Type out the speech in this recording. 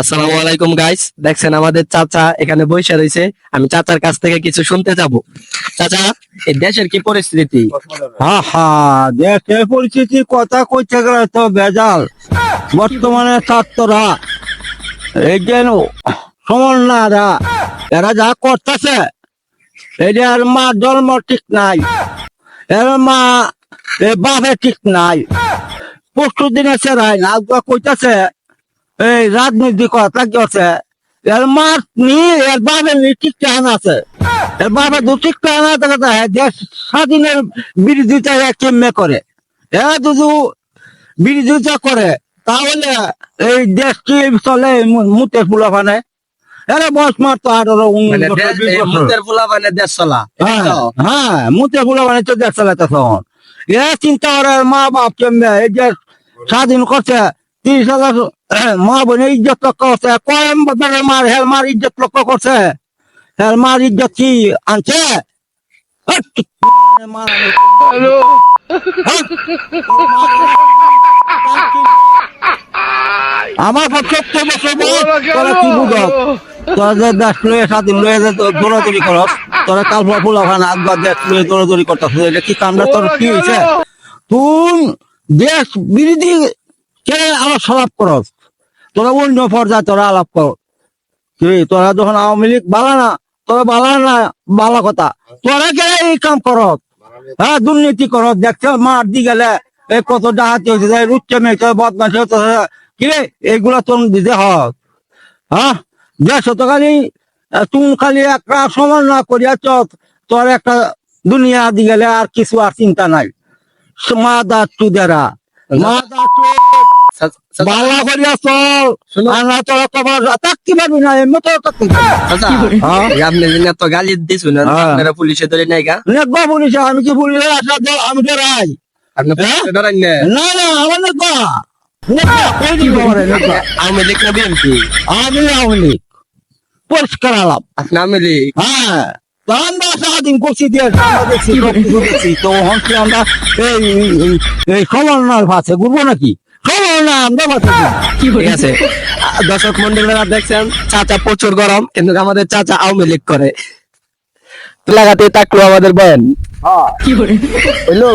আসসালামু আলাইকুম গাইস, দেখছেন আমাদের চাচা এখানে বসে রয়েছে। আমি চাচার কাছ থেকে কিছু শুনতে যাব। চাচা, এই দেশের কি পরিস্থিতি? হা হা, দেশের পরিস্থিতি কথা কইতে গেলে তো বেজাল। বর্তমানে ছাত্ররা এই যেন সমন্বয়রা এরা যা করতেছে, এদের মা জন্ম ঠিক নাই, এর মা বাপে ঠিক নাই। পরশু দিনে সেরাই না কইতাছে এই রাজনীতি কথা গেছে, এর মা নি এর বাপের নি ঠিক টান আছে, এর বাপে দু ঠিক টান আছে। দেশ স্বাধীনের বিরোধিতা কেমনে করে, এ শুধু বিরোধিতা করে তাহলে এই দেশ কি চলে? মুতের ফুলা ফানে এরা বয়স মারতো 18-19 বছর। দেশ চলা। হ্যাঁ, মুতের ফুলা ফানে তো দেশ চালাতে তখন এ চিন্তা করে মা বাপ কেমনে এই দেশ স্বাধীন করছে। 30,000 মা বোনে ইজ্জত লক্ষ্য করছে, কয়েম বছরের মার হেলমার ইজ্জত লক্ষ্য করছে। হেলমার ইজ্জত কি আনছে? আমার 75 বছর বয়স, তোরা কি বুঝ? তোরা যে দেশ লয়ে স্বাধীন লয়ে যে দৌড়াদৌড়ি করস, তোরা কাল ফুলা খান আকবার দেশ লয়ে দৌড়াদৌড়ি করতেছ, এটা কি কামটা তোর কি হয়েছে? তুই দেশ বিরোধী কে আলাপ সালাপ করস, তোরা অন্য পর্যায়ে তোরা আলাপ কর। কি তোরা যখন আওয়ামী লীগ বালা না, তোরা বালা না বালা কথা, তোরা কে এই কাম করস? হ্যাঁ, দুর্নীতি করস। দেখছ মার দি গেলে এই কত ডাহাতি হয়েছে, রুচ্ছে মেয়েছে, বদমাশি হচ্ছে, কি রে এইগুলা তোর দিতে হস? হ্যাঁ, দেশ তো খালি তুমি খালি একটা সমান না করিয়া তোর একটা দুনিয়া দি গেলে আর কিছু আর চিন্তা নাই। মা দা চুদেরা, মা দা বালা করিয়া চল, আনা তোরা তোমার তাক্কি পাবি না, এমনি তোর তাক্কি আপনি এত গালি দিছুন, আপনারা পুলিশে ধরে নাই গা? নেকবা পুলিশ, আমি কি পুলিশে আসা আমি তো রাই আপনি পুলিশে ধরেন না? না না, আমার নেকবা আওয়ামী লীগ না বিএনপি? আমি আওয়ামী লীগ পরিষ্কার আলাপ। আপনি আওয়ামী লীগ? হ্যাঁ, আমরা স্বাধীন করছি দেশ, দেখছি তো হচ্ছে আমরা এই সমন্বয় ভাষে ঘুরবো নাকি? সমন্বয় আমরা ভাষা ঠিক আছে। দর্শক মন্ডলীরা দেখছেন, চাচা প্রচুর গরম, কিন্তু আমাদের চাচা আওয়ামী লীগ করে। লাগাতে থাকলো আমাদের বয়ান। হ্যাঁ, কি হইলো?